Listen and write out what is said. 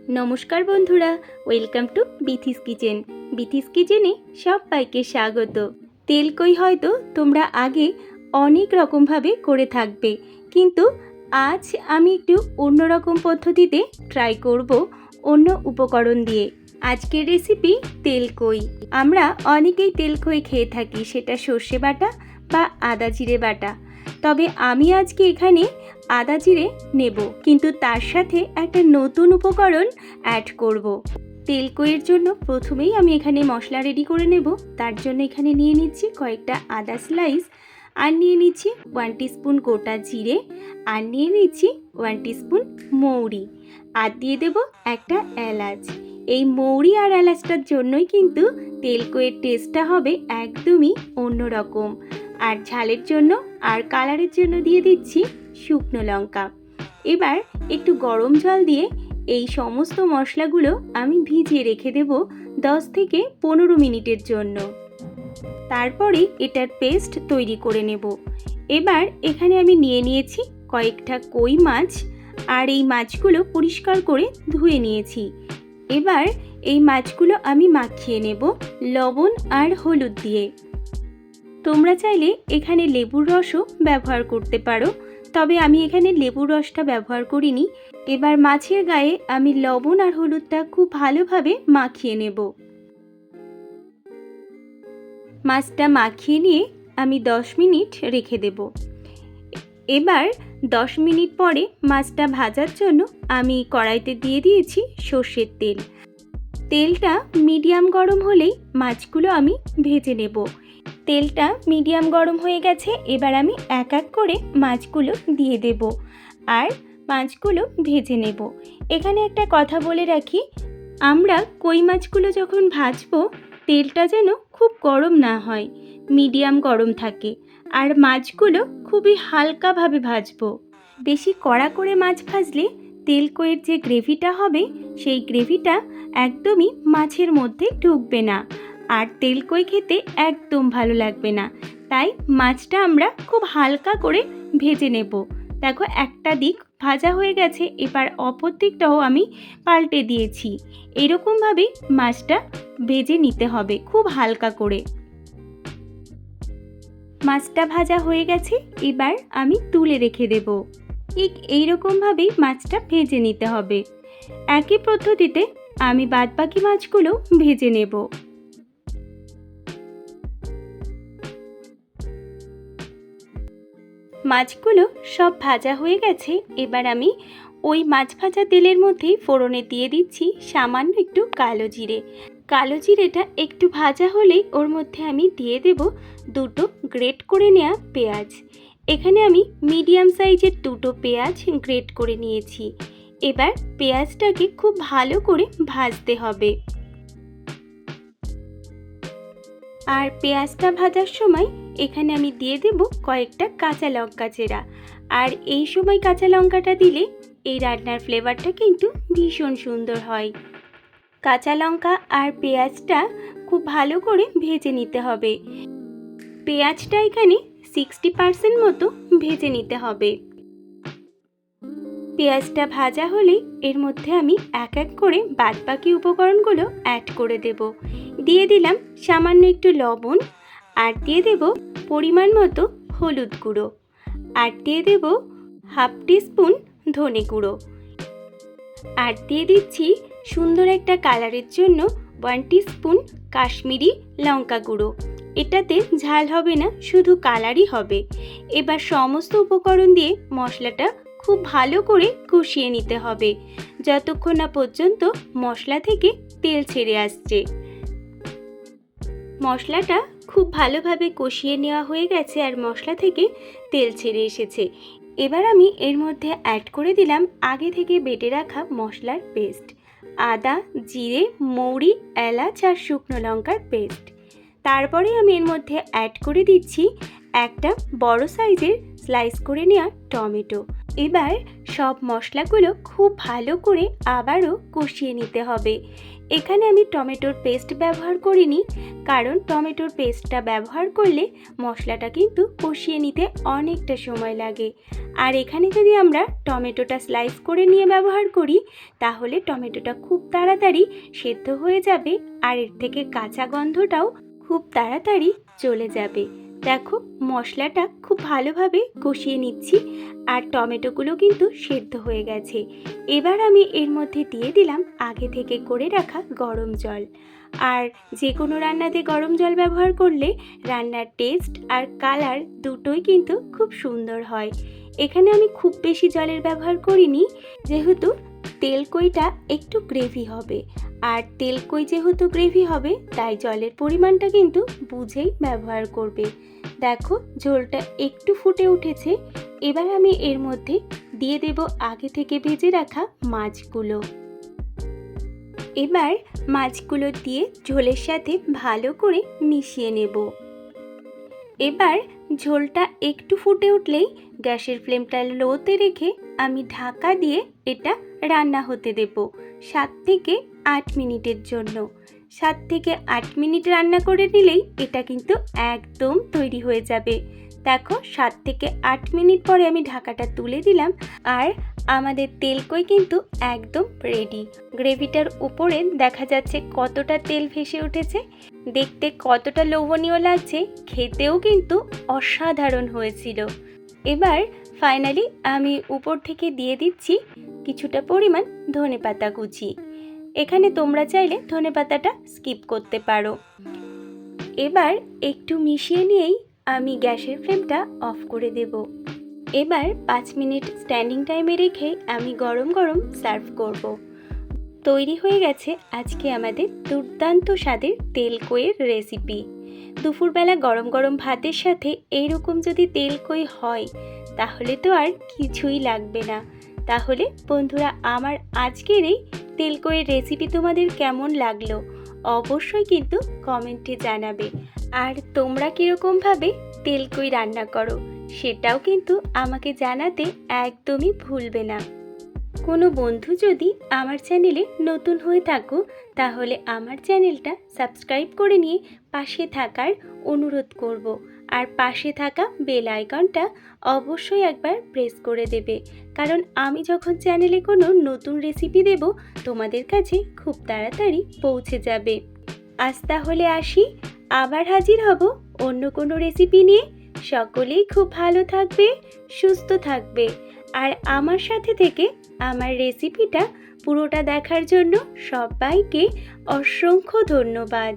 নমস্কার বন্ধুরা, welcome to Bithi's kitchen. Bithi's কিচেনে সবাইকে স্বাগত। তেলকই হয়তো তোমরা আগে অনেক রকমভাবে করে থাকবে, কিন্তু আজ আমি একটু অন্যরকম পদ্ধতিতে ট্রাই করব, অন্য উপকরণ দিয়ে। আজকের রেসিপি তেলকই। আমরা অনেকেই তেলকই খেয়ে থাকি, সেটা সর্ষে বাটা বা আদা জিরে বাটা। তবে আমি আজকে এখানে আদা জিরে নেব, কিন্তু তার সাথে একটা নতুন উপকরণ অ্যাড করব। তেলকইয়ের জন্য প্রথমেই আমি এখানে মশলা রেডি করে নেব। তার জন্য এখানে নিয়ে নিচ্ছি কয়েকটা আদা স্লাইস, আর নিয়ে নিচ্ছি 1 টিস্পুন গোটা জিরে, আর নিয়ে নিচ্ছি 1 টিস্পুন মৌরি, আর দিয়ে দেব একটা এলাচ। এই মৌরি আর এলাচটার জন্যই কিন্তু তেলকইয়ের টেস্টটা হবে একদমই অন্যরকম। আর ঝালের জন্য আর কালারের জন্য দিয়ে দিচ্ছি শুকনো লঙ্কা। এবার একটু গরম জল দিয়ে এই সমস্ত মশলাগুলো আমি ভিজিয়ে রেখে দেব 10 থেকে 15 মিনিটের জন্য। তারপরে এটার পেস্ট তৈরি করে নেব। এবার এখানে আমি নিয়ে নিয়েছি কয়েকটা কই মাছ, আর এই মাছগুলো পরিষ্কার করে ধুয়ে নিয়েছি। এবার এই মাছগুলো আমি মাখিয়ে নেব লবণ আর হলুদ দিয়ে। তোমরা চাইলে এখানে লেবুর রসও ব্যবহার করতে পারো, তবে আমি এখানে লেবুর রসটা ব্যবহার করিনি। এবার মাছের গায়ে আমি লবণ আর হলুদটা খুব ভালোভাবে মাখিয়ে নেব। মাছটা মাখিয়ে নিয়ে আমি 10 মিনিট রেখে দেব। এবার 10 মিনিট পরে মাছটা ভাজার জন্য আমি কড়াইতে দিয়ে দিয়েছি সর্ষের তেল। তেলটা মিডিয়াম গরম হলেই মাছগুলো আমি ভেজে নেব। তেলটা মিডিয়াম গরম হয়ে গেছে, এবার আমি এক এক করে মাছগুলো দিয়ে দেব আর মাছগুলো ভেজে নেব। এখানে একটা কথা বলে রাখি, আমরা কই মাছগুলো যখন ভাজবো তেলটা যেন খুব গরম না হয়, মিডিয়াম গরম থাকে। আর মাছগুলো খুবই হালকাভাবে ভাজবো। বেশি কড়া করে মাছ ভাজলে তেলকইয়ের যে গ্রেভিটা হবে সেই গ্রেভিটা একদমই মাছের মধ্যে ঢুকবে না, আর তেলকই খেতে একদম ভালো লাগবে না। তাই মাছটা আমরা খুব হালকা করে ভেজে নেব। দেখো একটা দিক ভাজা হয়ে গেছে, এবার অপর দিকটাও আমি পাল্টে দিয়েছি। এরকমভাবে মাছটা ভেজে নিতে হবে খুব হালকা করে। মাছটা ভাজা হয়ে গেছে, এবার আমি তুলে রেখে দেব। ঠিক এইরকমভাবেই মাছটা ভেজে নিতে হবে। একই পদ্ধতিতে আমি বাদবাকি মাছগুলো ভেজে নেব। মাছগুলো সব ভাজা হয়ে গেছে, এবার আমি ওই মাছ ভাজা তেলের মধ্যেই ফোড়নে দিয়ে দিচ্ছি সামান্য একটু কালো জিরে। কালো জিরেটা একটু ভাজা হলেই ওর মধ্যে আমি দিয়ে দেব দুটো গ্রেট করে নেওয়া পেঁয়াজ। এখানে আমি মিডিয়াম সাইজের দুটো পেঁয়াজ গ্রেট করে নিয়েছি। এবার পেঁয়াজটাকে খুব ভালো করে ভাজতে হবে। আর পেঁয়াজটা ভাজার সময় এখানে আমি দিয়ে দেব কয়েকটা কাঁচা লঙ্কা চেরা। আর এই সময় কাঁচা লঙ্কাটা দিলে এই রান্নার ফ্লেভারটা কিন্তু ভীষণ সুন্দর হয়। কাঁচা লঙ্কা আর পেঁয়াজটা খুব ভালো করে ভেজে নিতে হবে। পেঁয়াজটা এখানে 60% মতো ভেজে নিতে হবে। পেঁয়াজটা ভাজা হলে এর মধ্যে আমি এক এক করে বাদবাকি উপকরণগুলো অ্যাড করে দেব। দিয়ে দিলাম সামান্য একটু লবণ, আর দিয়ে দেব পরিমাণ মতো হলুদ গুঁড়ো, আর দিয়ে দেব হাফ টিস্পুন ধনে গুঁড়ো, আর দিয়ে দিচ্ছি সুন্দর একটা কালারের জন্য 1 টিস্পুন কাশ্মীরি লঙ্কা গুঁড়ো। এটাতে ঝাল হবে না, শুধু কালারই হবে। এবার সমস্ত উপকরণ দিয়ে মশলাটা খুব ভালো করে কষিয়ে নিতে হবে, যতক্ষণ না পর্যন্ত মশলা থেকে তেল ছেড়ে আসছে। মশলাটা খুব ভালোভাবে কষিয়ে নেওয়া হয়ে গেছে আর মশলা থেকে তেল ছেড়ে এসেছে। এবার আমি এর মধ্যে অ্যাড করে দিলাম আগে থেকে বেটে রাখা মশলার পেস্ট, আদা জিরে মৌরি এলাচ আর শুকনো লঙ্কার পেস্ট। তারপরে আমি এর মধ্যে অ্যাড করে দিচ্ছি একটা বড় সাইজের স্লাইস করে নেওয়া টমেটো। এবার সব মশলাগুলো খুব ভালো করে আবারও কষিয়ে নিতে হবে। এখানে আমি টমেটোর পেস্ট ব্যবহার করিনি, কারণ টমেটোর পেস্টটা ব্যবহার করলে মশলাটা কিন্তু কষিয়ে নিতে অনেকটা সময় লাগে। আর এখানে যদি আমরা টমেটোটা স্লাইস করে নিয়ে ব্যবহার করি তাহলে টমেটোটা খুব তাড়াতাড়ি সেদ্ধ হয়ে যাবে আর এর থেকে কাঁচা গন্ধটাও খুব তাড়াতাড়ি চলে যাবে। দেখো, মশলাটা খুব ভালোভাবে কষিয়ে নিচ্ছি আর টমেটোগুলো কিন্তু সেদ্ধ হয়ে গেছে। এবার আমি এর মধ্যে দিয়ে দিলাম আগে থেকে করে রাখা গরম জল। আর যে কোনো রান্নাতে গরম জল ব্যবহার করলে রান্নার টেস্ট আর কালার দুটোই কিন্তু খুব সুন্দর হয়। এখানে আমি খুব বেশি জলের ব্যবহার করিনি, যেহেতু তেলকইটা একটু গ্রেভি হবে। আর তেলকই যেহেতু গ্রেভি হবে তাই জলের পরিমাণটা কিন্তু বুঝেই ব্যবহার করবে। দেখো, ঝোলটা একটু ফুটে উঠেছে। এবার আমি এর মধ্যে দিয়ে দেব আগে থেকে ভেজে রাখা মাছগুলো। এবার মাছগুলো দিয়ে ঝোলের সাথে ভালো করে মিশিয়ে নেব। এবার ঝোলটা একটু ফুটে উঠলেই গ্যাসের ফ্লেমটা লোতে রেখে আমি ঢাকা দিয়ে এটা রান্না হতে দেব 7 থেকে 8 মিনিটের জন্য। 7 থেকে 8 মিনিট রান্না করে নিলেই এটা কিন্তু একদম তৈরি হয়ে যাবে। দেখো, 7 থেকে 8 মিনিট পরে আমি ঢাকাটা তুলে দিলাম আর আমাদের তেলকই কিন্তু একদম রেডি। গ্রেভিটার উপরে দেখা যাচ্ছে কতটা তেল ভেসে উঠেছে, দেখতে কতটা লোভনীয় লাগছে, খেতেও কিন্তু অসাধারণ হয়েছিল। এবার ফাইনালি আমি উপর থেকে দিয়ে দিচ্ছি কিছুটা পরিমাণ ধনেপাতা কুচি। এখানে তোমরা চাইলে ধনেপাতাটা স্কিপ করতে পারো। এবার একটু মিশিয়ে নিয়েই আমি গ্যাসের ফ্লেমটা অফ করে দেব। এবার 5 মিনিট স্ট্যান্ডিং টাইমে রেখে আমি গরম গরম সার্ভ করব। তৈরি হয়ে গেছে আজকে আমাদের দুর্দান্ত স্বাদের তেলকইয়ের রেসিপি। দুপুরবেলা গরম গরম ভাতের সাথে এইরকম যদি তেলকই হয় তাহলে তো আর কিছুই লাগবে না। তাহলে বন্ধুরা, আমার আজকের এই তেলকইয়ের রেসিপি তোমাদের কেমন লাগলো অবশ্যই কিন্তু কমেন্টে জানাবে। আর তোমরা কীরকমভাবে তেলকই রান্না করো সেটাও কিন্তু আমাকে জানাতে একদমই ভুলবে না। কোনো বন্ধু যদি আমার চ্যানেলে নতুন হয়ে থাকো তাহলে আমার চ্যানেলটা সাবস্ক্রাইব করে নিয়ে পাশে থাকার অনুরোধ করব। আর পাশে থাকা বেল আইকনটা অবশ্যই একবার প্রেস করে দেবে, কারণ আমি যখন চ্যানেলে কোনো নতুন রেসিপি দেব তোমাদের কাছে খুব তাড়াতাড়ি পৌঁছে যাবে। আজ তাহলে আসি, আবার হাজির হব অন্য কোনো রেসিপি নিয়ে। সকলেই খুব ভালো থাকবে, সুস্থ থাকবে আর আমার সাথে থেকে আমার রেসিপিটা পুরোটা দেখার জন্য সবাইকে অসংখ্য ধন্যবাদ।